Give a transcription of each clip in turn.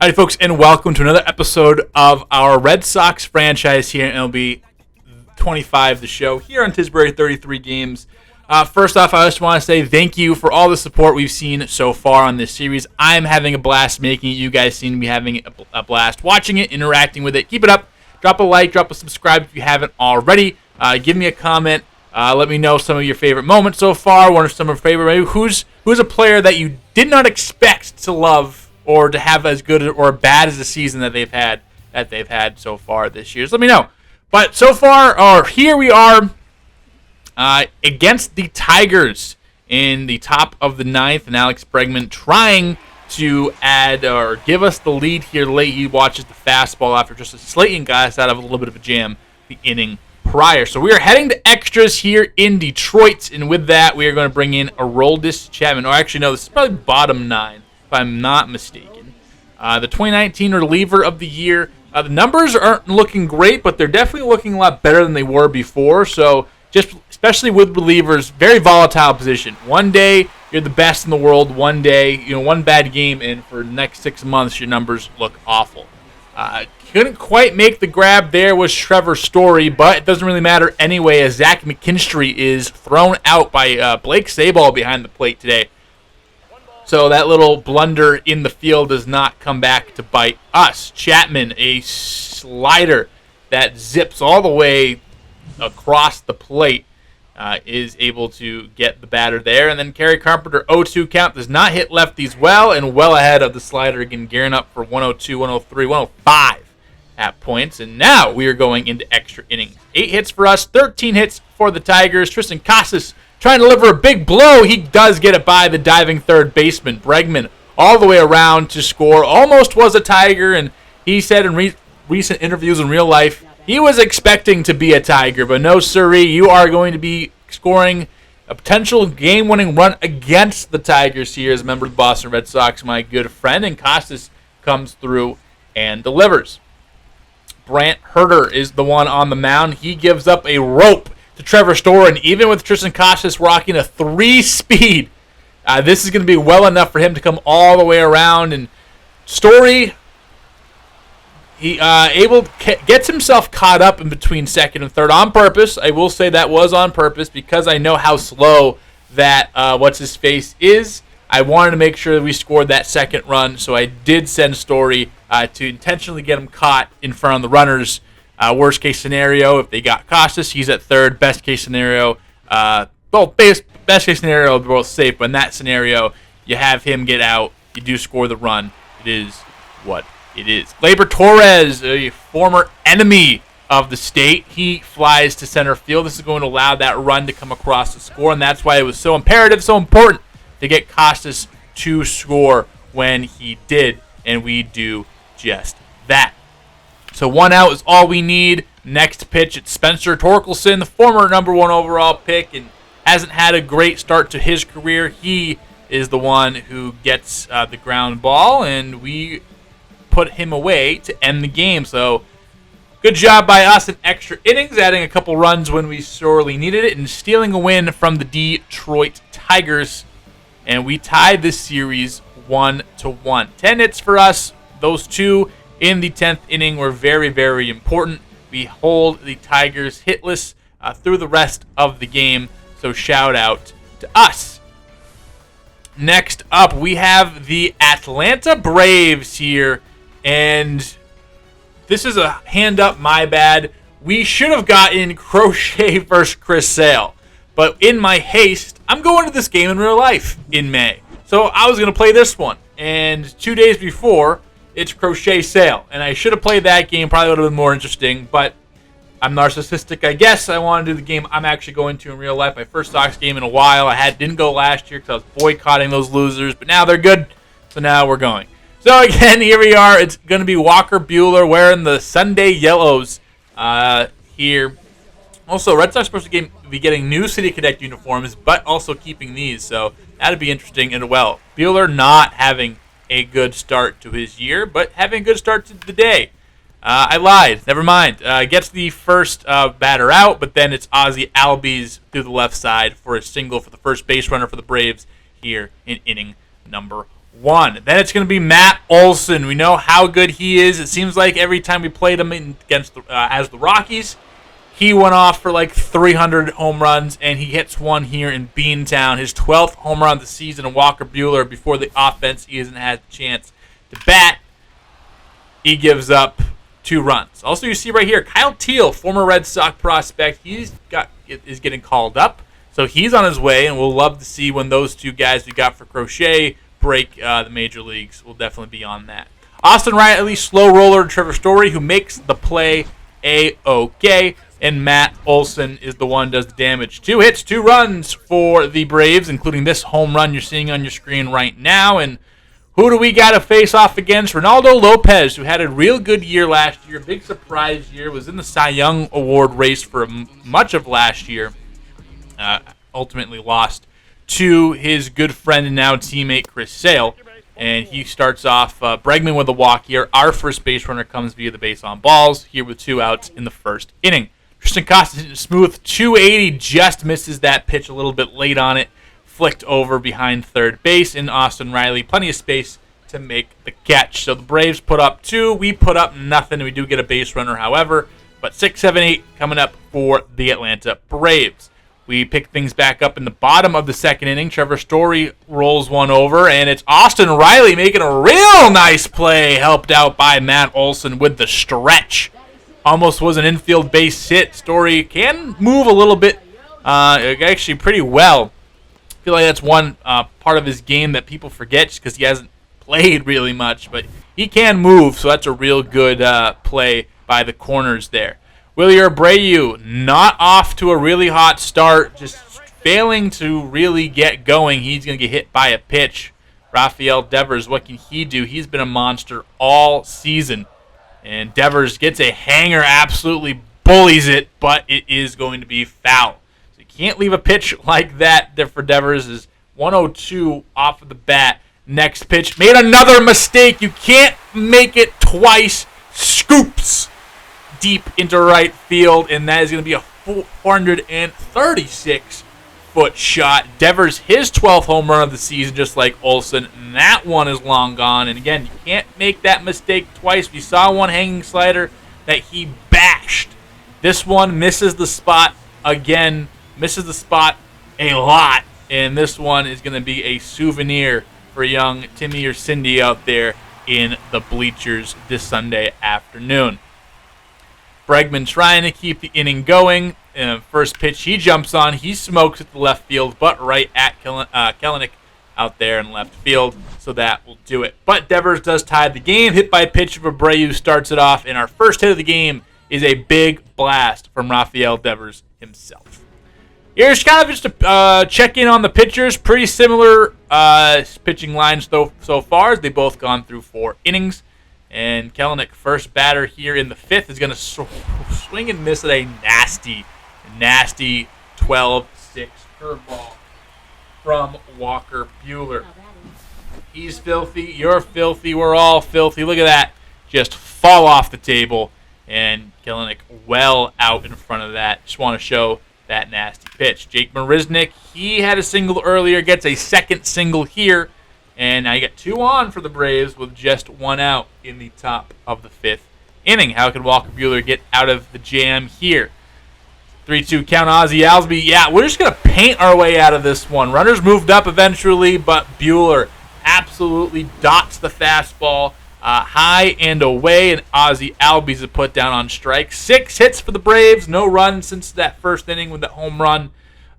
Howdy, folks, and welcome to another episode of our Red Sox franchise here in MLB 25, the show, here on Tisbury 33 Games. First off, I just want to say thank you for all the support we've seen so far on this series. I'm having a blast making it. You guys seem to be having a blast watching it, interacting with it. Keep it up. Drop a like, drop a subscribe if you haven't already. Give me a comment. Let me know some of your favorite moments so far. What are some of your favorite? Maybe who's a player that you did not expect to love or to have as good or bad as the season that they've had so far this year? So let me know. But so far, here we are against the Tigers in the top of the ninth, and Alex Bregman trying to add or give us the lead here late. He watches the fastball after just Slayton got us out of a little bit of a jam the inning prior. So we are heading to extras here in Detroit, and with that, we are going to bring in Aroldis Chapman. Or actually, no, this is probably bottom nine, if I'm not mistaken. The 2019 reliever of the year. The numbers aren't looking great, but they're definitely looking a lot better than they were before. So just especially with relievers, very volatile position. One day you're the best in the world. One day, one bad game, and for the next 6 months your numbers look awful. Couldn't quite make the grab there was Trevor Story, but it doesn't really matter anyway, as Zach McKinstry is thrown out by Blake Sabol behind the plate today. So that little blunder in the field does not come back to bite us. Chapman, a slider that zips all the way across the plate, is able to get the batter there. And then Kerry Carpenter, 0-2 count, does not hit lefties well, and well ahead of the slider again, gearing up for 102, 103, 105 at points. And now we are going into extra innings. 8 hits for us, 13 hits for the Tigers. Tristan Casas trying to deliver a big blow. He does get it by the diving third baseman. Bregman all the way around to score. Almost was a Tiger, and he said in recent interviews in real life he was expecting to be a Tiger, but no siree, you are going to be scoring a potential game-winning run against the Tigers here as a member of the Boston Red Sox, my good friend, and Casas comes through and delivers. Brant Herter is the one on the mound. He gives up a rope to Trevor Story, and even with Tristan Casas rocking a 3-speed, this is going to be well enough for him to come all the way around. And Story, he gets himself caught up in between second and third on purpose. I will say that was on purpose because I know how slow that what's-his-face is. I wanted to make sure that we scored that second run, so I did send Story to intentionally get him caught in front of the runners. Worst case scenario, if they got Casas, he's at third. Best case scenario, best case scenario, they're both safe. But in that scenario, you have him get out. You do score the run. It is what it is. Gleyber Torres, a former enemy of the state, he flies to center field. This is going to allow that run to come across the score, and that's why it was so imperative, so important to get Casas to score when he did, and we do just that. So 1 out is all we need. Next pitch, it's Spencer Torkelson, the former number 1 overall pick, and hasn't had a great start to his career. He is the one who gets the ground ball, and we put him away to end the game. So good job by us in extra innings, adding a couple runs when we sorely needed it, and stealing a win from the Detroit Tigers. And we tied this series 1-1. 10 hits for us. Those 2 in the 10th inning were very, very important. We hold the Tigers hitless through the rest of the game, so shout out to us. Next up, we have the Atlanta Braves here, and this is a hand up, my bad. We should have gotten Crochet versus Chris Sale, but in my haste, I'm going to this game in real life in May. So I was going to play this one, and 2 days before, it's Crochet Sale, and I should have played that game. Probably would have been more interesting, but I'm narcissistic, I guess. I want to do the game I'm actually going to in real life. My first Sox game in a while. Didn't go last year because I was boycotting those losers, but now they're good, so now we're going. So again, here we are. It's going to be Walker Buehler wearing the Sunday yellows here. Also, Red Sox supposed to be getting new City Connect uniforms, but also keeping these, so that'd be interesting as well. Buehler not having a good start to his year, but having a good start to the day. I lied. Never mind. Gets the first batter out, but then it's Ozzie Albies through the left side for a single for the first base runner for the Braves here in inning number 1. Then it's going to be Matt Olson. We know how good he is. It seems like every time we played him against as the Rockies, he went off for like 300 home runs, and he hits one here in Beantown. His 12th home run of the season, and Walker Buehler, before the offense, he hasn't had the chance to bat. He gives up 2 runs. Also, you see right here, Kyle Teal, former Red Sox prospect, is getting called up. So he's on his way, and we'll love to see when those 2 guys we got for Crochet break the major leagues. We'll definitely be on that. Austin Riley, slow roller, and Trevor Story, who makes the play A-OK. And Matt Olson is the one who does the damage. 2 hits, 2 runs for the Braves, including this home run you're seeing on your screen right now. And who do we got to face off against? Ronaldo Lopez, who had a real good year last year, big surprise year, was in the Cy Young Award race for much of last year. Ultimately lost to his good friend and now teammate Chris Sale. And he starts off Bregman with a walk here. Our first base runner comes via the base on balls here with 2 outs in the first inning. Tristan Costas, smooth 280, just misses that pitch a little bit late on it. Flicked over behind third base, and Austin Riley, plenty of space to make the catch. So the Braves put up 2, we put up nothing. We do get a base runner, however, but 6, 7, 8 coming up for the Atlanta Braves. We pick things back up in the bottom of the second inning. Trevor Story rolls one over, and it's Austin Riley making a real nice play, helped out by Matt Olson with the stretch. Almost was an infield base hit. Story can move a little bit, actually pretty well. I feel like that's one part of his game that people forget just because he hasn't played really much. But he can move, so that's a real good play by the corners there. Willie Abreu, not off to a really hot start, just failing to really get going. He's going to get hit by a pitch. Rafael Devers, what can he do? He's been a monster all season. And Devers gets a hanger, absolutely bullies it, but it is going to be foul. So you can't leave a pitch like that there for Devers. Is 102 off of the bat. Next pitch, made another mistake. You can't make it twice. Scoops deep into right field, and that is going to be a 436-foot shot. Devers, his 12th home run of the season, just like Olson. And that one is long gone. And again, you can't make that mistake twice. We saw one hanging slider that he bashed. This one misses the spot again, misses the spot a lot. And this one is going to be a souvenir for young Timmy or Cindy out there in the bleachers this Sunday afternoon. Bregman trying to keep the inning going. First pitch he jumps on. He smokes at the left field, but right at Kelenic out there in left field. So that will do it. But Devers does tie the game. Hit by pitch of Abreu starts it off. And our first hit of the game is a big blast from Rafael Devers himself. Here's kind of just a check in on the pitchers. Pretty similar pitching lines so far, as they both gone through 4 innings. And Kelenic, first batter here in the 5th, is going to swing and miss at a nasty 12-6 curveball from Walker Buehler. He's filthy. You're filthy. We're all filthy. Look at that. Just fall off the table. And Kelenic well out in front of that. Just want to show that nasty pitch. Jake Marisnick, he had a single earlier, gets a second single here. And now you got 2 on for the Braves with just 1 out in the top of the 5th inning. How can Walker Buehler get out of the jam here? 3-2 count, Ozzie Alsby. Yeah, we're just going to paint our way out of this one. Runners moved up eventually, but Buehler absolutely dots the fastball high and away, and Ozzie Albies is put down on strike. 6 hits for the Braves, no runs since that first inning with the home run,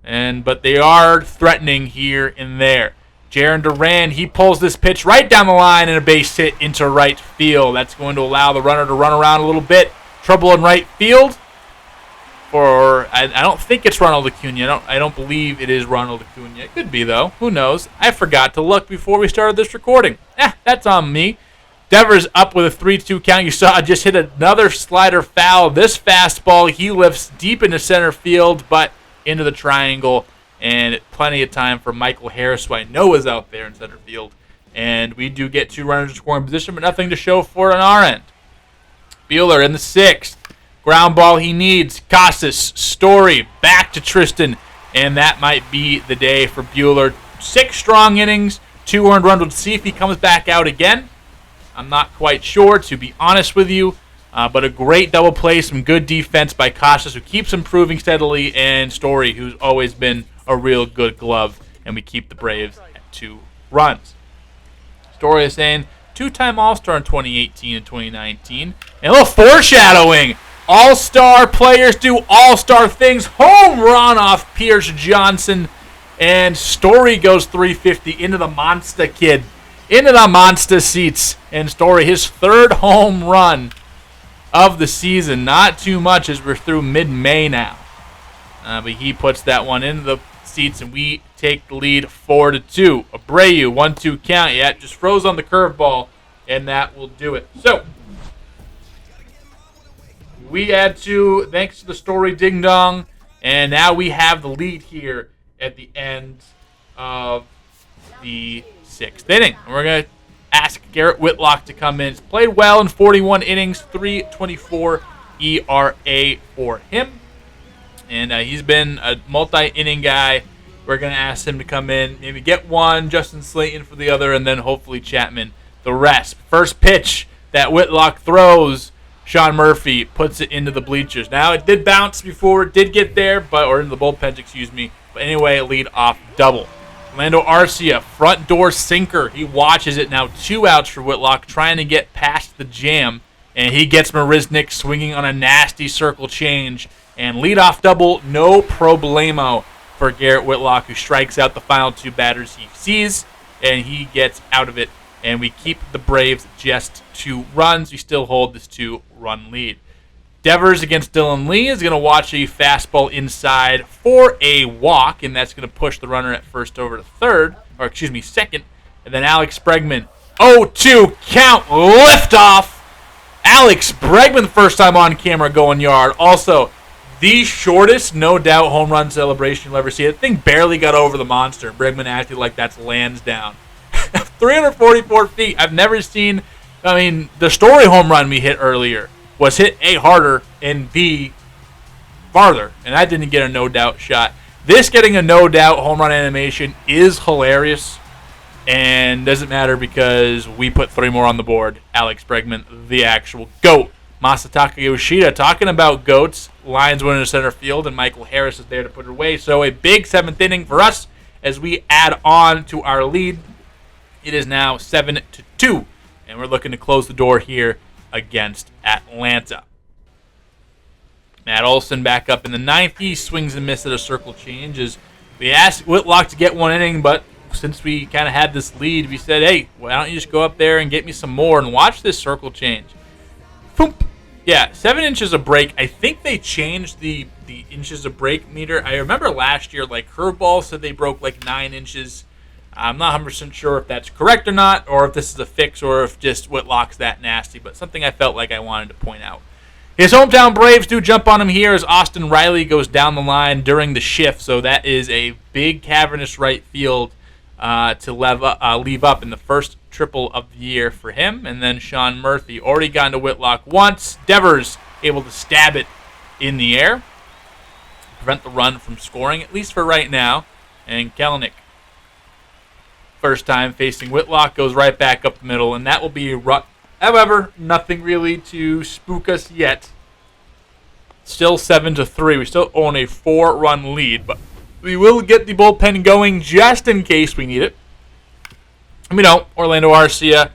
but they are threatening here and there. Jarren Duran, he pulls this pitch right down the line and a base hit into right field. That's going to allow the runner to run around a little bit. Trouble in right field. I don't think it's Ronald Acuna. I don't believe it is Ronald Acuna. It could be, though. Who knows? I forgot to look before we started this recording. That's on me. Devers up with a 3-2 count. You saw I just hit another slider foul. This fastball, he lifts deep into center field, but into the triangle. And plenty of time for Michael Harris, who I know is out there in center field. And we do get 2 runners in scoring position, but nothing to show for it on our end. Buehler in the 6th. Ground ball he needs. Casas, Story, back to Tristan. And that might be the day for Buehler. 6 strong innings, 2 earned runs. We'll see if he comes back out again. I'm not quite sure, to be honest with you. But a great double play, some good defense by Casas, who keeps improving steadily, and Story, who's always been a real good glove. And we keep the Braves at 2 runs. Story is saying 2-time All-Star in 2018 and 2019. And a little foreshadowing. All-Star players do All-Star things. Home run off Pierce Johnson. And Story goes 350 into the Monster Kid. Into the Monster seats. And Story, his 3rd home run of the season. Not too much as we're through mid-May now. But he puts that one into the seats, and we take the lead 4-2. Abreu, 1-2 count. Yeah, just froze on the curveball, and that will do it. So, we add 2 thanks to the Story ding-dong, and now we have the lead here at the end of the 6th inning. And we're going to ask Garrett Whitlock to come in. He's played well in 41 innings, 3.24 ERA for him. And he's been a multi-inning guy. We're going to ask him to come in, maybe get one, Justin Slayton for the other, and then hopefully Chapman the rest. First pitch that Whitlock throws, Sean Murphy puts it into the bleachers. Now, it did bounce before, it did get there, or into the bullpen, excuse me. But anyway, lead off double. Orlando Arcia, front door sinker. He watches it now. 2 outs for Whitlock, trying to get past the jam. And he gets Marisnick swinging on a nasty circle change. And leadoff double, no problemo for Garrett Whitlock, who strikes out the final 2 batters he sees. And he gets out of it. And we keep the Braves just 2 runs. We still hold this 2-run lead. Devers against Dylan Lee is going to watch a fastball inside for a walk, and that's going to push the runner at first over to second. And then Alex Bregman, 0-2 count, liftoff. Alex Bregman, the first time on camera going yard. Also, the shortest, no doubt, home run celebration you'll ever see. That thing barely got over the monster. Bregman acted like that's Lansdowne. 344 feet. I've never seen, the Story home run we hit earlier was hit A, harder, and B, farther. And that didn't get a no-doubt shot. This getting a no-doubt home run animation is hilarious. And doesn't matter because we put 3 more on the board. Alex Bregman, the actual GOAT. Masataka Yoshida, talking about GOATs. Lions went into center field, and Michael Harris is there to put it away. So a big 7th inning for us as we add on to our lead. It is now 7-2. And we're looking to close the door here against Atlanta. Matt Olson back up in the 9th. He swings and misses at a circle change as we asked Whitlock to get 1 inning, but since we kind of had this lead, we said, hey, why don't you just go up there and get me some more and watch this circle change. Boom. Yeah, 7 inches of break. I think they changed the inches of break meter. I remember last year, curveball said they broke 9 inches. I'm not 100% sure if that's correct or not, or if this is a fix, or if just Whitlock's that nasty, but something I felt like I wanted to point out. His hometown Braves do jump on him here as Austin Riley goes down the line during the shift, so that is a big cavernous right field to leave up in the first triple of the year for him. And then Sean Murphy already gone to Whitlock once. Devers able to stab it in the air, prevent the run from scoring, at least for right now. And Kelenic, first time facing Whitlock, goes right back up the middle, and that will be a rut. However, nothing really to spook us yet. Still 7-3. We still own a 4-run lead, but we will get the bullpen going just in case we need it. And we don't. Orlando Arcia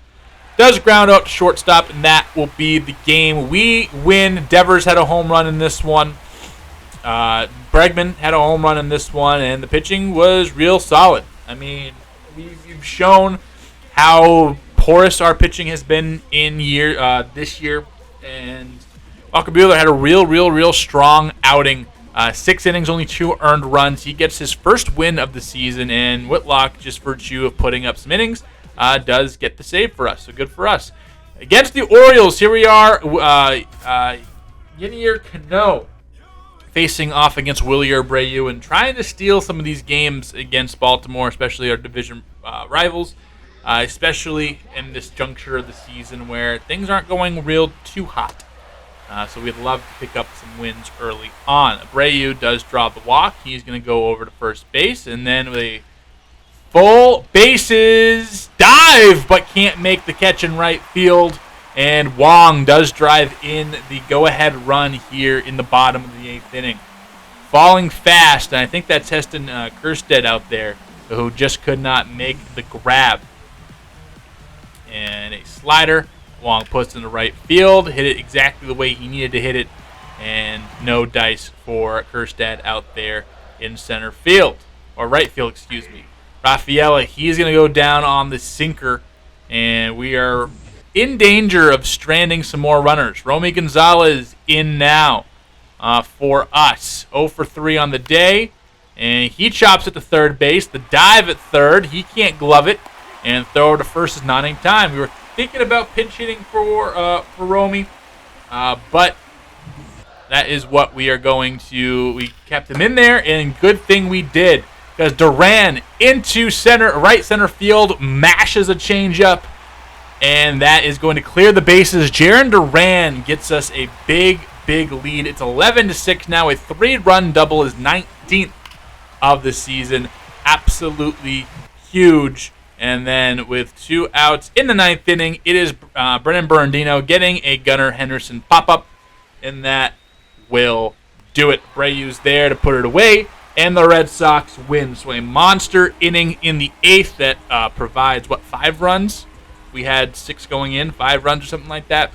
does ground out to shortstop, and that will be the game. We win. Devers had a home run in this one. Bregman had a home run in this one, and the pitching was real solid. We've shown how porous our pitching has been in this year, and Walker Buehler had a real strong outing. 6 innings, only 2 earned runs. He gets his first win of the season, and Whitlock, just virtue of putting up some innings, does get the save for us. So good for us. Against the Orioles, here we are. Yenier Cano facing off against Willie Abreu and trying to steal some of these games against Baltimore, especially our division rivals, especially in this juncture of the season where things aren't going real too hot. So we'd love to pick up some wins early on. Abreu does draw the walk. He's going to go over to first base, and then with a Full bases, dive, but can't make the catch in right field. And Wong does drive in the go-ahead run here in the bottom of the 8th inning. Falling fast, and I think that's Heston Kjerstad out there, who just could not make the grab. And a slider, Wong puts in the right field, hit it exactly the way he needed to hit it, and no dice for Kjerstad out there in center field, or right field, excuse me. Rafaela, he's going to go down on the sinker, and we are in danger of stranding some more runners. Romy Gonzalez in now for us. 0 for 3 on the day, and he chops it to third base. The dive at third, he can't glove it, and throw it to first is not in time. We were thinking about pinch hitting for Romy, but that is what we are going to. We kept him in there, and good thing we did. Because Duran into right center field, mashes a changeup, and that is going to clear the bases. Jarren Duran gets us a big lead. It's 11-6 now. A 3-run double, his 19th of the season. Absolutely huge. And then with 2 outs in the 9th inning, it is Brennan Bernardino getting a Gunnar Henderson pop-up, and that will do it. Breyu's there to put it away. And the Red Sox win. So a monster inning in the 8th that provides, 5 runs? We had 6 going in, 5 runs or something like that.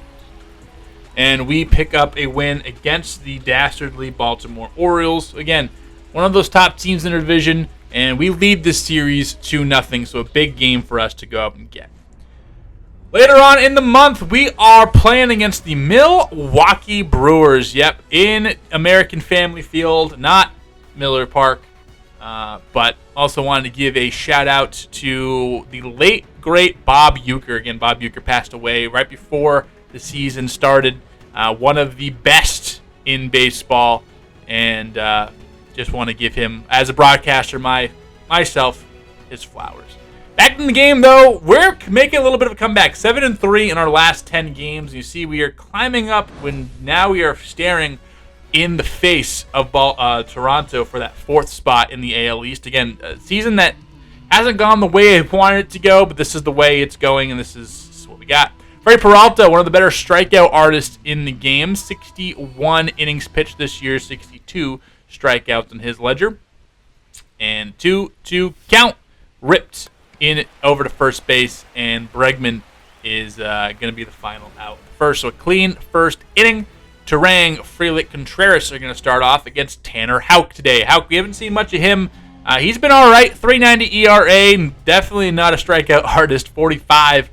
And we pick up a win against the dastardly Baltimore Orioles. Again, one of those top teams in the division, and we lead this series 2-0. So a big game for us to go up and get. Later on in the month, we are playing against the Milwaukee Brewers. Yep, in American Family Field, not Miller Park, but also wanted to give a shout out to the late great Bob Uecker. Again, Bob Uecker passed away right before the season started. One of the best in baseball, and just want to give him, as a broadcaster, myself, his flowers. Back in the game, though, we're making a little bit of a comeback. 7-3 in our last 10 games. You see, we are climbing up when now we are staring in the face of Toronto for that 4th spot in the AL East. Again, a season that hasn't gone the way I wanted it to go, but this is the way it's going, and this is what we got. Freddie Peralta, one of the better strikeout artists in the game. 61 innings pitched this year, 62 strikeouts in his ledger. And 2-2 count, ripped in over to first base, and Bregman is going to be the final out first. So a clean first inning. Turang, Frelick, Contreras are going to start off against Tanner Houck today. Houck, we haven't seen much of him. He's been all right, 3.90 ERA, definitely not a strikeout artist, 45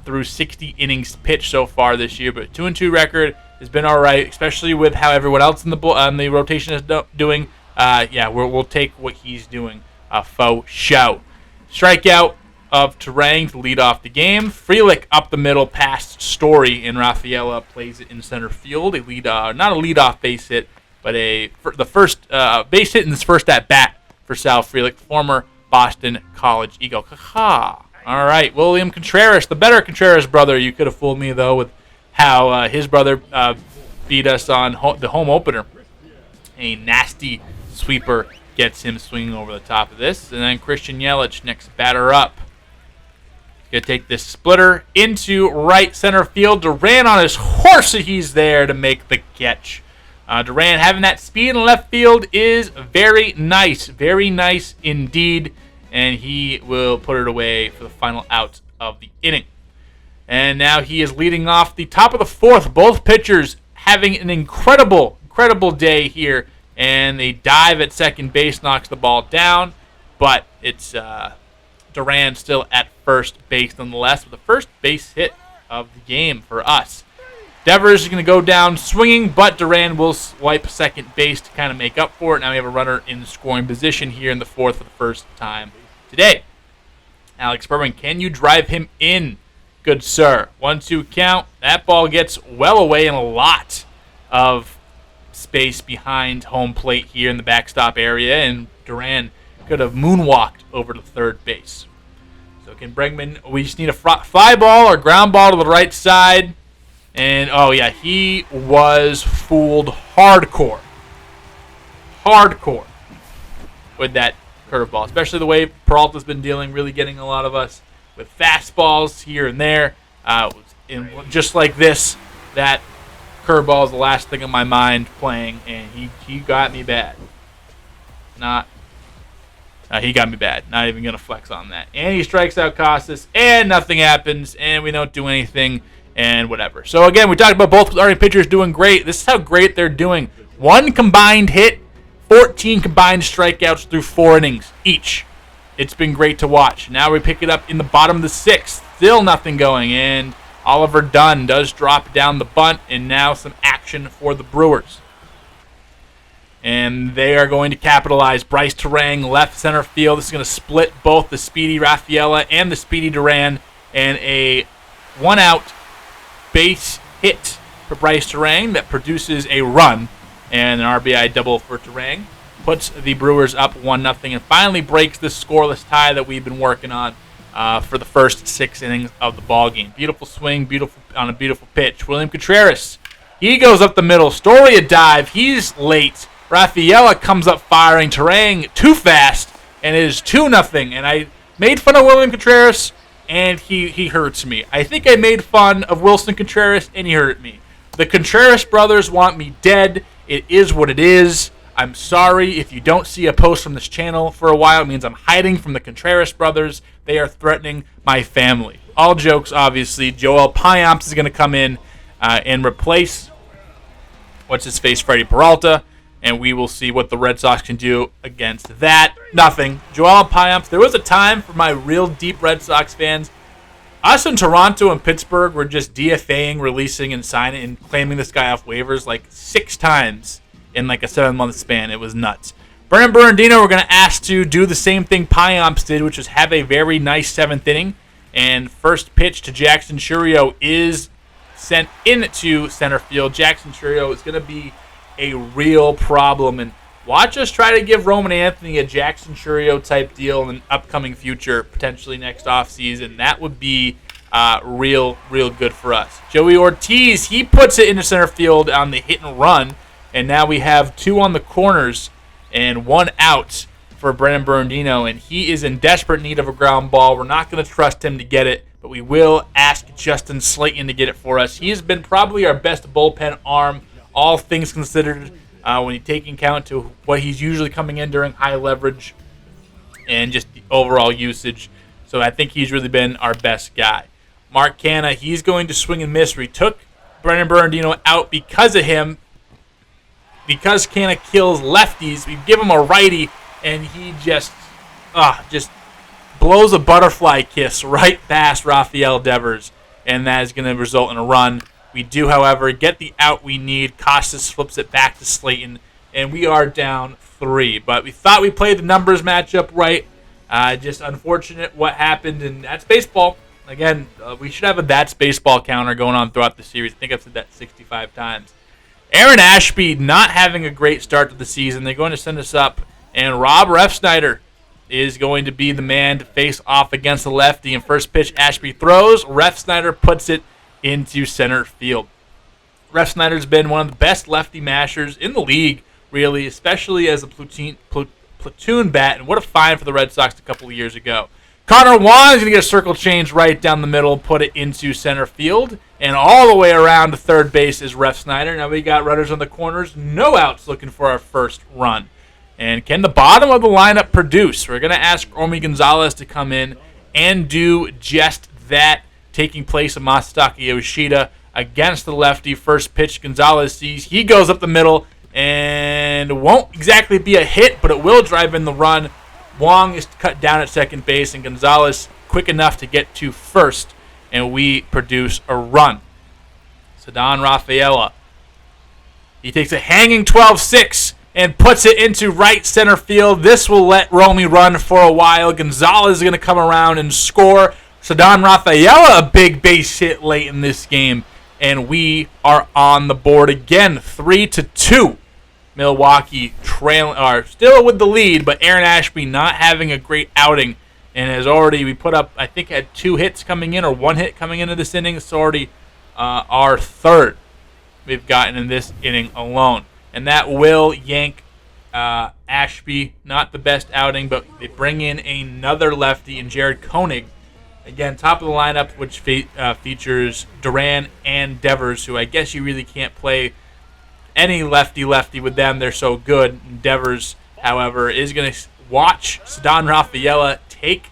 through 60 innings pitched so far this year, but 2-2 record has been all right, especially with how everyone else in the rotation is doing. We'll take what he's doing, faux show. Strikeout of Turang to lead off the game. Frelick up the middle past Story, and Rafaela plays it in center field. A lead, not a leadoff base hit, but the first base hit in his first at bat for Sal Frelick, former Boston College Eagle. All right, William Contreras, the better Contreras brother. You could have fooled me though with how his brother beat us on the home opener. A nasty sweeper gets him swinging over the top of this, and then Christian Yelich, next batter up. Going to take this splitter into right center field. Duran on his horse, he's there to make the catch. Duran having that speed in left field is very nice indeed, and he will put it away for the final out of the inning. And now he is leading off the top of the 4th. Both pitchers having an incredible day here, and they dive at second base, knocks the ball down, but it's Duran still at first base nonetheless with the first base hit of the game for us. Devers is going to go down swinging, but Duran will swipe second base to kind of make up for it. Now we have a runner in scoring position here in the 4th for the first time today. Alex Berman, can you drive him in? Good sir. 1-2 count. That ball gets well away in a lot of space behind home plate here in the backstop area, and Duran could have moonwalked over to third base. So can Bregman, we just need a fly ball or ground ball to the right side. And, he was fooled hardcore with that curveball, especially the way Peralta's been dealing, really getting a lot of us with fastballs here and there. And just like this, that curveball is the last thing on my mind playing, and he got me bad. He got me bad. Not even going to flex on that. And he strikes out Costas, and nothing happens, and we don't do anything, and whatever. So, again, we talked about both starting pitchers doing great. This is how great they're doing. 1 combined hit, 14 combined strikeouts through 4 innings each. It's been great to watch. Now we pick it up in the bottom of the 6th. Still nothing going, and Oliver Dunn does drop down the bunt, and now some action for the Brewers. And they are going to capitalize. Bryce Terang, left center field. This is going to split both the speedy Rafaela and the speedy Duran. And a 1-out base hit for Bryce Terang that produces a run. And an RBI double for Terang. Puts the Brewers up 1-0 and finally breaks the scoreless tie that we've been working on for the first 6 innings of the ballgame. Beautiful swing, on a beautiful pitch. William Contreras, he goes up the middle. Story a dive. He's late. Rafaela comes up firing. Terang too fast, and it is 2-0. And I made fun of William Contreras, and he hurts me. I think I made fun of Wilson Contreras, and he hurt me. The Contreras brothers want me dead. It is what it is. I'm sorry if you don't see a post from this channel for a while. It means I'm hiding from the Contreras brothers. They are threatening my family. All jokes, obviously. Joel Payamps is going to come in and replace what's-his-face, Freddie Peralta. And we will see what the Red Sox can do against that. Nothing. Joel Payamps, there was a time for my real deep Red Sox fans. Us in Toronto and Pittsburgh were just DFAing, releasing, and signing and claiming this guy off waivers like 6 times in like a 7-month span. It was nuts. Brennan Bernardino, we're going to ask to do the same thing Payamps did, which is have a very nice 7th inning. And first pitch to Jackson Chourio is sent into center field. Jackson Chourio is going to be a real problem, and watch us try to give Roman Anthony a Jackson Chourio type deal in the upcoming future, potentially next offseason. That would be real good for us. Joey Ortiz, he puts it into center field on the hit and run, and now we have 2 on the corners and 1 out for Brennan Bernardino, and he is in desperate need of a ground ball. We're not going to trust him to get it, but we will ask Justin Slayton to get it for us. He has been probably our best bullpen arm, all things considered, when you take into account to what he's usually coming in during high leverage and just the overall usage. So I think he's really been our best guy. Mark Canha, he's going to swing and miss. We took Brennan Bernardino out because of him. Because Canha kills lefties, we give him a righty, and he just blows a butterfly kiss right past Rafael Devers, and that is going to result in a run. We do, however, get the out we need. Costas flips it back to Slayton, and we are down 3. But we thought we played the numbers matchup right. Just unfortunate what happened, and that's baseball. Again, we should have a that's baseball counter going on throughout the series. I think I've said that 65 times. Aaron Ashby not having a great start to the season. They're going to send us up, and Rob Refsnyder is going to be the man to face off against the lefty. And first pitch, Ashby throws. Refsnyder puts it into center field. Refsnyder's been one of the best lefty mashers in the league, really, especially as a platoon bat, and what a find for the Red Sox a couple of years ago. Connor Wong is going to get a circle change right down the middle, put it into center field, and all the way around to third base is Refsnyder. Now we got runners on the corners, no outs, looking for our first run. And can the bottom of the lineup produce? We're going to ask Romy Gonzalez to come in and do just that, taking place of Masataka Yoshida against the lefty. First pitch, Gonzalez sees. He goes up the middle and won't exactly be a hit, but it will drive in the run. Wong is cut down at second base, and Gonzalez quick enough to get to first, and we produce a run. Ceddanne Rafaela, he takes a hanging 12-6 and puts it into right center field. This will let Romy run for a while. Gonzalez is going to come around and score. Ceddanne Rafaela, a big base hit late in this game, and we are on the board again, 3-2. Milwaukee trailing, still with the lead, but Aaron Ashby not having a great outing, and we put up, I think, had 2 hits coming in, or 1 hit coming into this inning. It's already our 3rd we've gotten in this inning alone, and that will yank Ashby, not the best outing, but they bring in another lefty in Jared Koenig. Again, top of the lineup, which features Duran and Devers, who I guess you really can't play any lefty-lefty with them. They're so good. Devers, however, is going to watch Ceddanne Rafaela take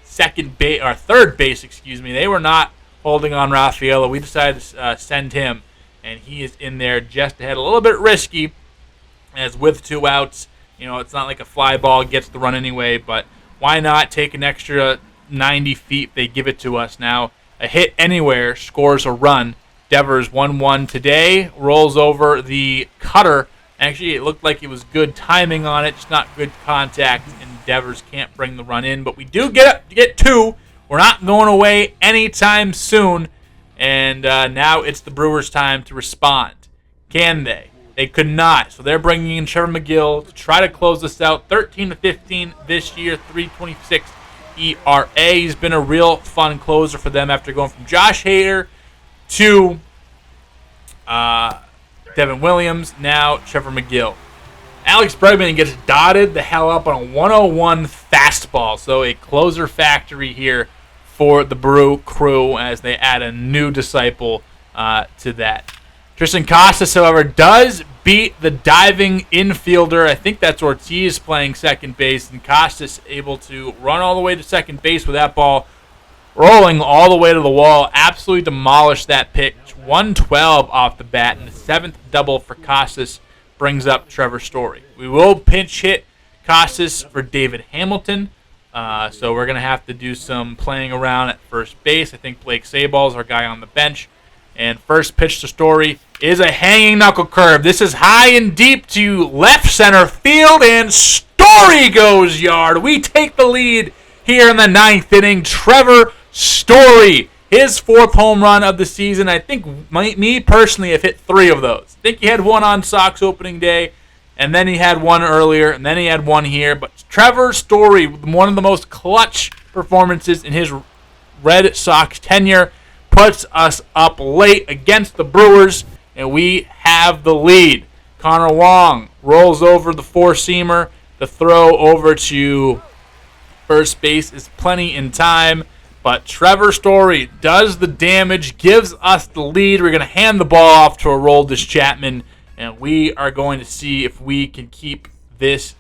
third base. They were not holding on Rafaela. We decided to send him, and he is in there just ahead. A little bit risky, as with 2 outs, it's not like a fly ball gets the run anyway, but why not take an extra 90 feet? They give it to us now. A hit anywhere scores a run. Devers 1-1 today, rolls over the cutter. Actually, it looked like it was good timing on it, just not good contact, and Devers can't bring the run in. But we do get 2. We're not going away anytime soon, and now it's the Brewers' time to respond. Can they? They could not. So they're bringing in Trevor McGill to try to close this out. 13-15 this year, 3.26 ERA. He's been a real fun closer for them after going from Josh Hader to Devin Williams, now Trevor McGill. Alex Bregman gets dotted the hell up on a 101 fastball. So a closer factory here for the Brew crew as they add a new disciple to that. Tristan Casas, however, does beat the diving infielder. I think that's Ortiz playing second base, and Casas able to run all the way to second base with that ball rolling all the way to the wall. Absolutely demolished that pitch. 112 off the bat, and the 7th double for Casas brings up Trevor Story. We will pinch hit Casas for David Hamilton, so we're going to have to do some playing around at first base. I think Blake Saball's our guy on the bench. And first pitch to Story is a hanging knuckle curve. This is high and deep to left center field, and Story goes yard. We take the lead here in the 9th inning. Trevor Story, his 4th home run of the season. I think me personally have hit 3 of those. I think he had one on Sox opening day, and then he had one earlier, and then he had one here. But Trevor Story, one of the most clutch performances in his Red Sox tenure, puts us up late against the Brewers, and we have the lead. Connor Wong rolls over the 4-seamer. The throw over to first base is plenty in time, but Trevor Story does the damage, gives us the lead. We're going to hand the ball off to Aroldis Chapman, and we are going to see if we can keep this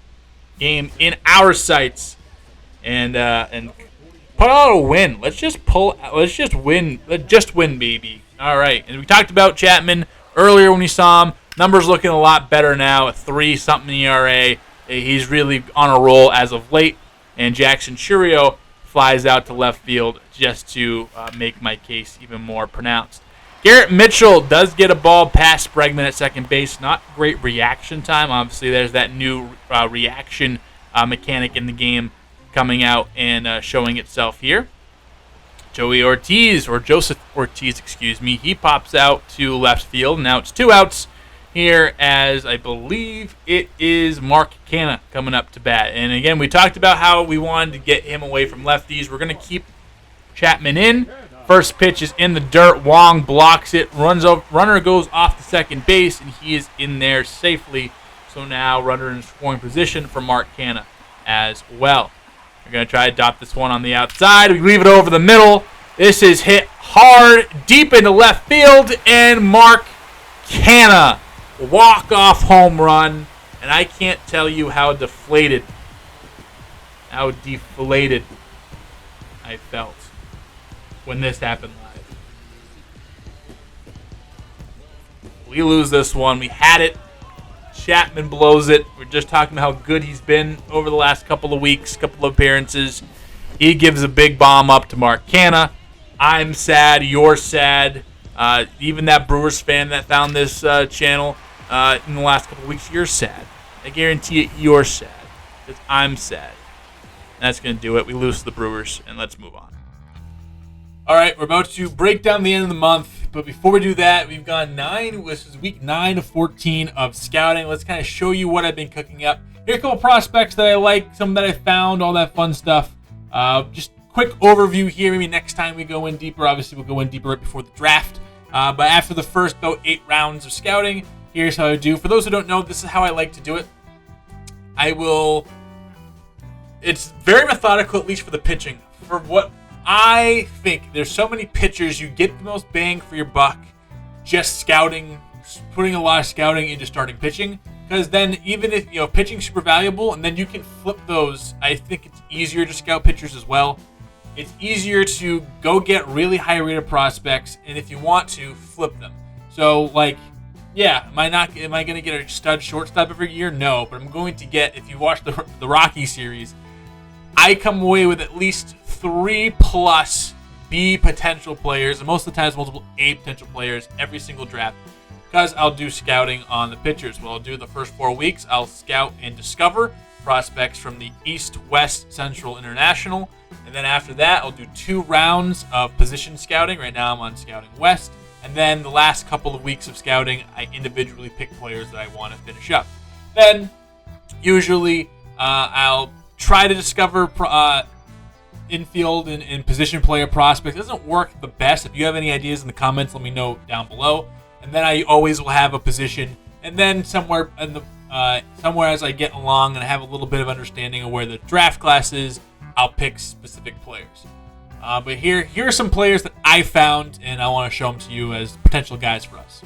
game in our sights and put out a win. Let's just win. Let's just win, baby. All right. And we talked about Chapman earlier when we saw him. Numbers looking a lot better now at 3-something ERA. He's really on a roll as of late. And Jackson Churio flies out to left field just to make my case even more pronounced. Garrett Mitchell does get a ball past Bregman at second base. Not great reaction time. Obviously, there's that new reaction mechanic in the game coming out and showing itself here. Joey Ortiz, or Joseph Ortiz, he pops out to left field. Now it's 2 outs here as I believe it is Mark Canha coming up to bat. And again, we talked about how we wanted to get him away from lefties. We're going to keep Chapman in. First pitch is in the dirt. Wong blocks it. Runner goes off to second base, and he is in there safely. So now runner in scoring position for Mark Canha as well. We're going to try to adopt this one on the outside. We leave it over the middle. This is hit hard, deep into left field, and Mark Canha, walk-off home run. And I can't tell you how deflated I felt when this happened live. We lose this one. We had it. Chapman blows it. We're just talking about how good he's been over the last couple of weeks, couple of appearances. He gives a big bomb up to Mark Canha. I'm sad. You're sad. Even that Brewers fan that found this channel in the last couple of weeks, you're sad. I guarantee it, you're sad. Because I'm sad. And that's going to do it. We lose to the Brewers, and let's move on. All right, we're about to break down the end of the month. But before we do that, we've gone this is week 9 of 14 of scouting. Let's kind of show you what I've been cooking up. Here are a couple prospects that I like, some that I found, all that fun stuff. Just quick overview here. Maybe next time we go in deeper. Obviously, we'll go in deeper right before the draft. But after the first about 8 rounds of scouting, here's how I do. For those who don't know, this is how I like to do it. It's very methodical, at least for the pitching. For what I think, there's so many pitchers, you get the most bang for your buck just scouting, putting a lot of scouting into starting pitching. Because then even if, pitching's super valuable, and then you can flip those, I think it's easier to scout pitchers as well. It's easier to go get really high rated prospects, and if you want to, flip them. So, am I going to get a stud shortstop every year? No, but I'm going to get, if you watch the Rocky series, I come away with at least 3+ B potential players, and most of the time it's multiple A potential players every single draft, because I'll do scouting on the pitchers. What I'll do the first 4 weeks, I'll scout and discover prospects from the East, West, Central, International, and then after that, I'll do 2 rounds of position scouting. Right now I'm on Scouting West. And then the last couple of weeks of scouting, I individually pick players that I want to finish up. Then, usually, I'll try to discover infield and position player prospects. It doesn't work the best. If you have any ideas in the comments, let me know down below. And then I always will have a position. And then somewhere as I get along and I have a little bit of understanding of where the draft class is, I'll pick specific players. But here are some players that I found, and I want to show them to you as potential guys for us.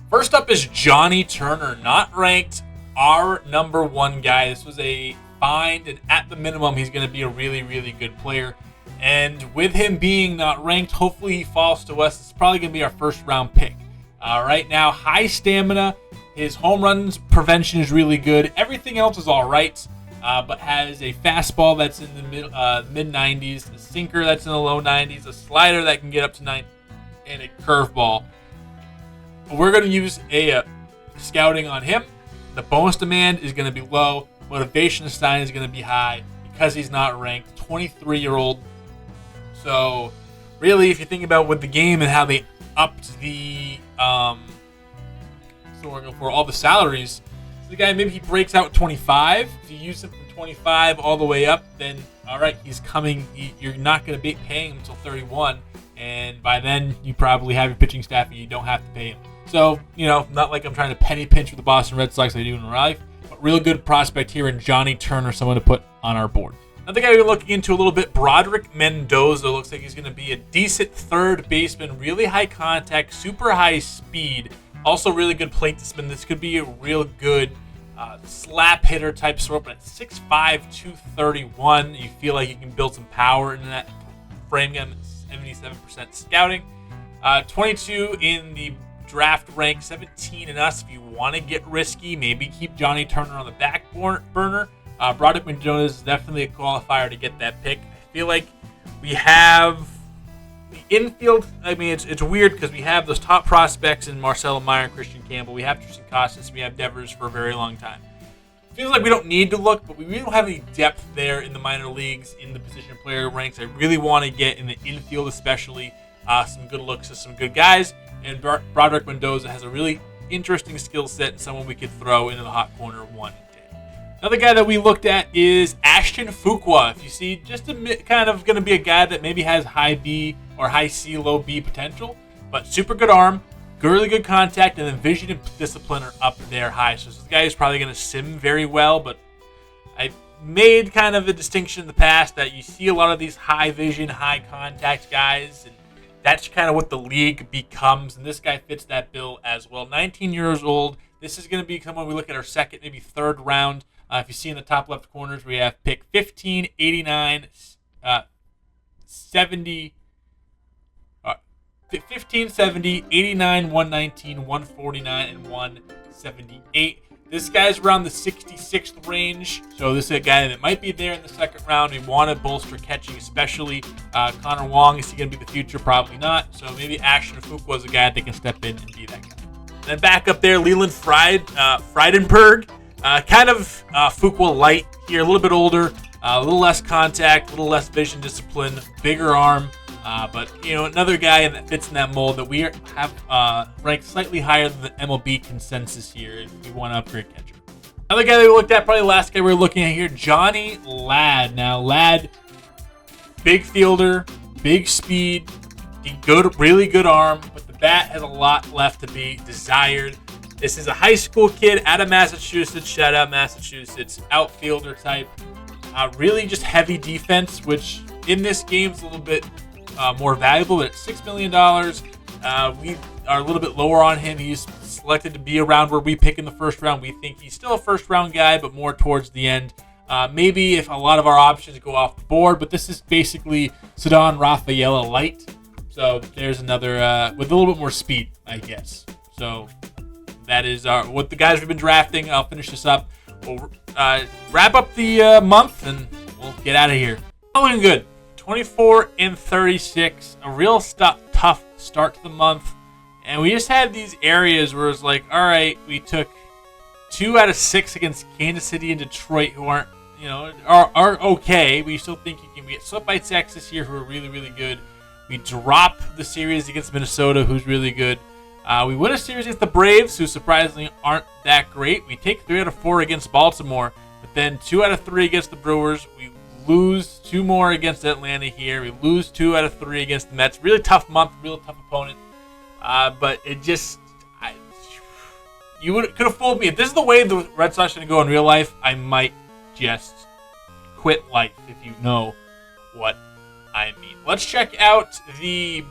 First up is Johnny Turner, not ranked, our number 1 guy. This was a find, and at the minimum, he's going to be a really, really good player. And with him being not ranked, hopefully he falls to us. It's probably going to be our first round pick. Right now, high stamina. His home runs prevention is really good. Everything else is all right. But has a fastball that's in the mid-90s, a sinker that's in the low 90s, a slider that can get up to 90, and a curveball. We're going to use a scouting on him. The bonus demand is going to be low. Motivation assign is going to be high because he's not ranked. 23-year-old. So, really, if you think about with the game and how they upped the for all the salaries, the guy, maybe he breaks out 25. If you use him from 25 all the way up, then all right, he's coming. You're not going to be paying him until 31, and by then you probably have your pitching staff and you don't have to pay him. So, not like I'm trying to penny pinch with the Boston Red Sox like I do in real life, but real good prospect here in Johnny Turner, someone to put on our board. Another guy we're looking into a little bit, Broderick Mendoza. Looks like he's going to be a decent third baseman, really high contact, super high speed. Also, really good plate discipline. This could be a real good slap hitter type sort, but at 6'5", 231, you feel like you can build some power in that frame game. 77% scouting. 22 in the draft rank, 17 in us. If you want to get risky, maybe keep Johnny Turner on the back burner. Broderick Mendoza is definitely a qualifier to get that pick. I feel like we have the infield. I mean, it's weird because we have those top prospects in Marcelo Meyer and Christian Campbell. We have Tristan Casas. We have Devers for a very long time. Feels like we don't need to look, but we really don't have any depth there in the minor leagues, in the position player ranks. I really want to get in the infield, especially some good looks at some good guys. And Broderick Mendoza has a really interesting skill set and someone we could throw into the hot corner one day. Another guy that we looked at is Ashton Fuqua. If you see, just kind of going to be a guy that maybe has high B or high C, low B potential, but super good arm, really good contact, and then vision and discipline are up there high. So this guy is probably going to sim very well, but I made kind of a distinction in the past that you see a lot of these high vision, high contact guys, and that's kind of what the league becomes, and this guy fits that bill as well. 19 years old. This is going to be someone we look at our second, maybe third round. If you see in the top left corners, we have pick 15, 89, 70, 15, 70, 89, 119, 149, and 178. This guy's around the 66th range, so this is a guy that might be there in the second round. We want to bolster catching, especially Connor Wong. Is he going to be the future? Probably not. So maybe Ashton Fuqua is a guy that can step in and be that guy. And then back up there, Leland Freidenberg. Kind of Fuqua light here, a little bit older, a little less contact, a little less vision discipline, bigger arm. But, another guy that fits in that mold that we have ranked slightly higher than the MLB consensus here if we want to upgrade catcher. Another guy that we looked at, probably the last guy we were looking at here, Johnny Ladd. Now, Ladd, big fielder, big speed, really good arm, but the bat has a lot left to be desired. This is a high school kid out of Massachusetts. Shout out Massachusetts. Outfielder type. Really just heavy defense, which in this game is a little bit more valuable. But at $6 million, we are a little bit lower on him. He's selected to be around where we pick in the first round. We think he's still a first-round guy, but more towards the end. Maybe if a lot of our options go off the board, but this is basically Ceddanne Rafaela light. So there's another with a little bit more speed, I guess. So that is what the guys we've been drafting. I'll finish this up. We'll wrap up the month, and we'll get out of here. Looking good. 24-36. A real tough start to the month. And we just had these areas where it's like, all right, we took 2 out of 6 against Kansas City and Detroit, who aren't, are okay. We still think you can get swept by Texas here, who are really, really good. We drop the series against Minnesota, who's really good. We win a series against the Braves, who surprisingly aren't that great. We take 3 out of 4 against Baltimore, but then 2 out of 3 against the Brewers. We lose 2 more against Atlanta here. We lose 2 out of 3 against the Mets. Really tough month, real tough opponent. But it just, you could have fooled me. If this is the way the Red Sox are going to go in real life, I might just quit life, if you know what I mean. Let's check out the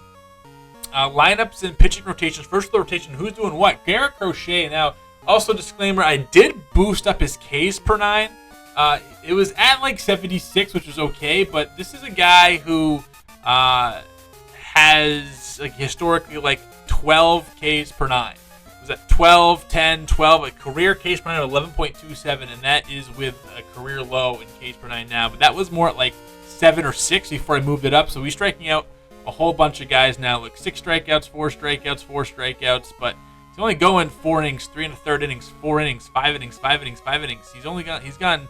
lineups and pitching rotations. First, the rotation, who's doing what? Garrett Crochet. Now, also disclaimer, I did boost up his Ks per 9. It was at like 76, which was okay, but this is a guy who has like historically like 12 Ks per 9. It was at 12, 10, 12, a career Ks per 9 of 11.27, and that is with a career low in Ks per 9 now. But that was more at like 7 or 6 before I moved it up. So he's striking out a whole bunch of guys now. Look, 6 strikeouts, 4 strikeouts, 4 strikeouts, but he's only going 4 innings, 3 1/3 innings, 4 innings, 5 innings, 5 innings, 5 innings. He's gone.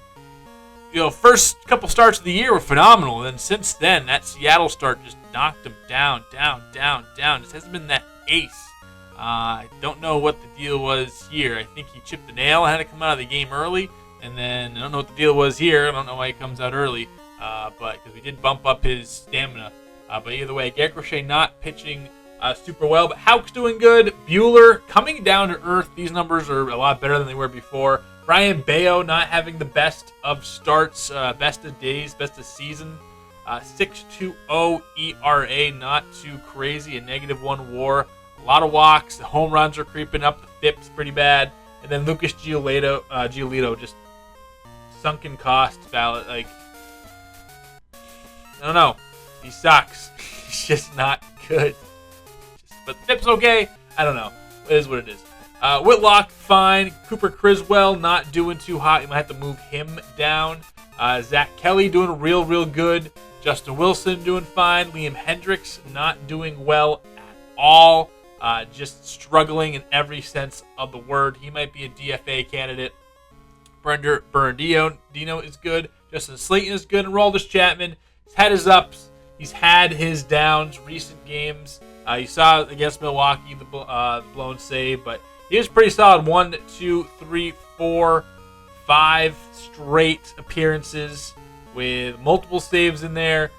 First couple starts of the year were phenomenal, and then since then, that Seattle start just knocked him down. Just hasn't been that ace. I don't know what the deal was here. I think he chipped the nail, had to come out of the game early, and then I don't know what the deal was here. I don't know why he comes out early, but because we did bump up his stamina. But either way, Garrett Crochet not pitching super well, but Houck's doing good. Buehler coming down to earth. These numbers are a lot better than they were before. Brian Bayo not having the best of starts, best of days, best of season. 6.20 ERA, not too crazy. A -1 WAR. A lot of walks. The home runs are creeping up. The FIP's pretty bad. And then Lucas Giolito just sunken cost ballot. Like, I don't know. He sucks. He's just not good. But the FIP's okay. I don't know. It is what it is. Whitlock, fine. Cooper Criswell, not doing too hot. You might have to move him down. Zach Kelly doing real good. Justin Wilson doing fine. Liam Hendricks not doing well at all. Just struggling in every sense of the word. He might be a DFA candidate. Bernardino is good. Justin Slayton is good. And Roldis Chapman, he's had his ups. He's had his downs. Recent games. You saw against Milwaukee the blown save, but he was pretty solid. 1, 2, 3, 4, 5 straight appearances with multiple saves in there.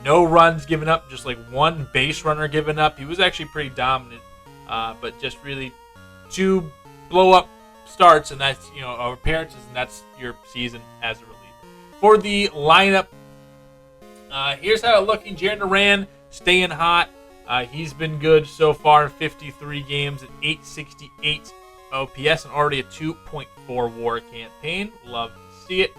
No runs given up, just like 1 base runner given up. He was actually pretty dominant, but just really 2 blow-up starts, and that's appearances, and that's your season as a reliever. For the lineup, here's how it's looking. Jarren Duran staying hot. He's been good so far in 53 games at 868 OPS and already a 2.4 WAR campaign. Love to see it.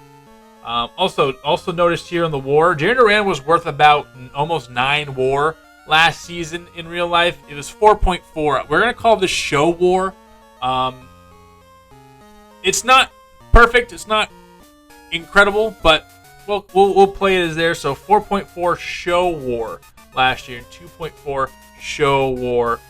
Also noticed here in the WAR, Jarren Duran was worth about almost 9 WAR last season in real life. It was 4.4. We're gonna call this show WAR. It's not perfect. It's not incredible, but we'll play it as there. So 4.4 show WAR last year and 2.4 show WAR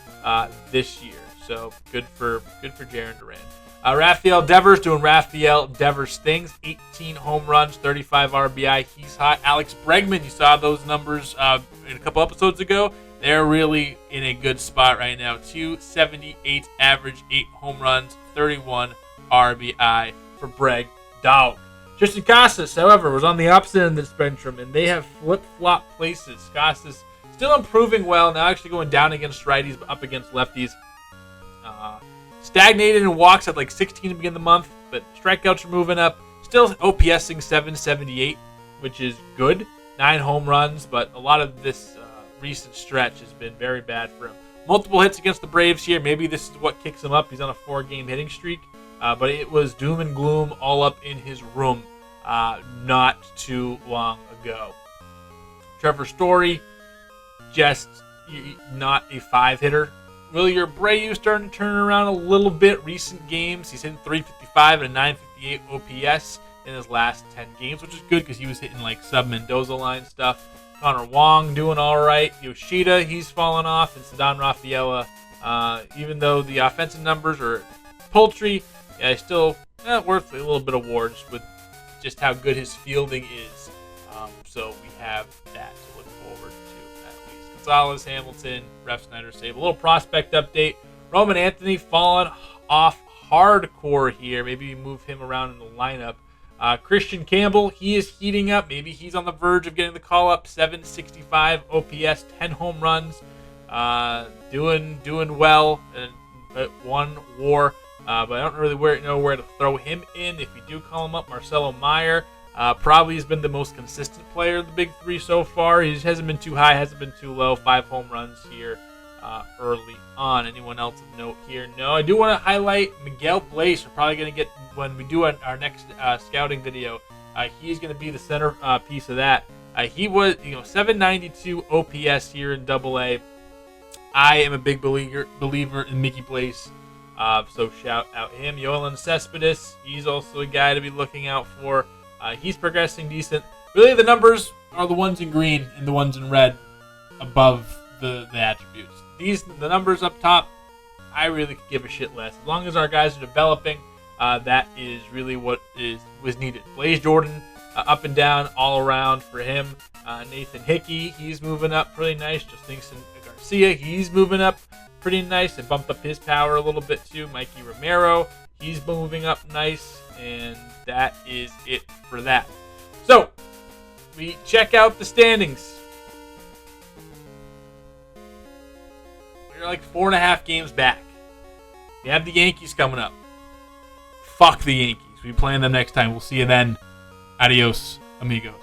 this year. So good for Jarren Duran. Rafael Devers doing Rafael Devers things. 18 home runs, 35 RBI. He's hot. Alex Bregman, you saw those numbers in a couple episodes ago. They're really in a good spot right now. 278 average, 8 home runs, 31 RBI for Breg Dog. Tristan Casas, however, was on the opposite end of the spectrum, and they have flip-flop places. Casas still improving well, now actually going down against righties, but up against lefties. stagnated in walks at like 16 to begin the month, but strikeouts are moving up. Still OPSing 778, which is good. 9 home runs, but a lot of this recent stretch has been very bad for him. Multiple hits against the Braves here. Maybe this is what kicks him up. He's on a 4-game hitting streak, but it was doom and gloom all up in his room not too long ago. Trevor Story, just not a 5-hitter. Willie Abreu starting to turn around a little bit. Recent games, he's hitting 355 and a 958 OPS in his last 10 games, which is good because he was hitting like sub-Mendoza line stuff. Connor Wong doing all right. Yoshida, he's fallen off. And Ceddanne Rafaela, even though the offensive numbers are paltry, still worth a little bit of awards with just how good his fielding is. So we have that to look forward to at least. Gonzalez, Hamilton, Ref Snyder save. A little prospect update. Roman Anthony falling off hardcore here. Maybe move him around in the lineup. Christian Campbell, he is heating up. Maybe he's on the verge of getting the call up. 765 OPS, 10 home runs. Doing well. But 1 WAR. But I don't really know where to throw him in. If you do call him up, Marcelo Meyer probably has been the most consistent player of the big three so far. He hasn't been too high, hasn't been too low. 5 home runs here early on. Anyone else of note here? No. I do want to highlight Miguel Blaze. We're probably going to get, when we do our next scouting video, he's going to be the center piece of that. He was 792 OPS here in Double-A. I am a big believer in Mickey Blaze. So shout out him. Yoelan Cespedes, he's also a guy to be looking out for. He's progressing decent. Really, the numbers are the ones in green and the ones in red above the attributes. The numbers up top, I really could give a shit less. As long as our guys are developing, that is really what was needed. Blaze Jordan, up and down all around for him. Nathan Hickey, he's moving up pretty nice. Justin Garcia, he's moving up pretty nice and bumped up his power a little bit too. Mikey Romero, he's moving up nice, and that is it for that. So, we check out the standings. We're like 4.5 games back. We have the Yankees coming up. Fuck the Yankees. We plan them next time. We'll see you then. Adios, amigos.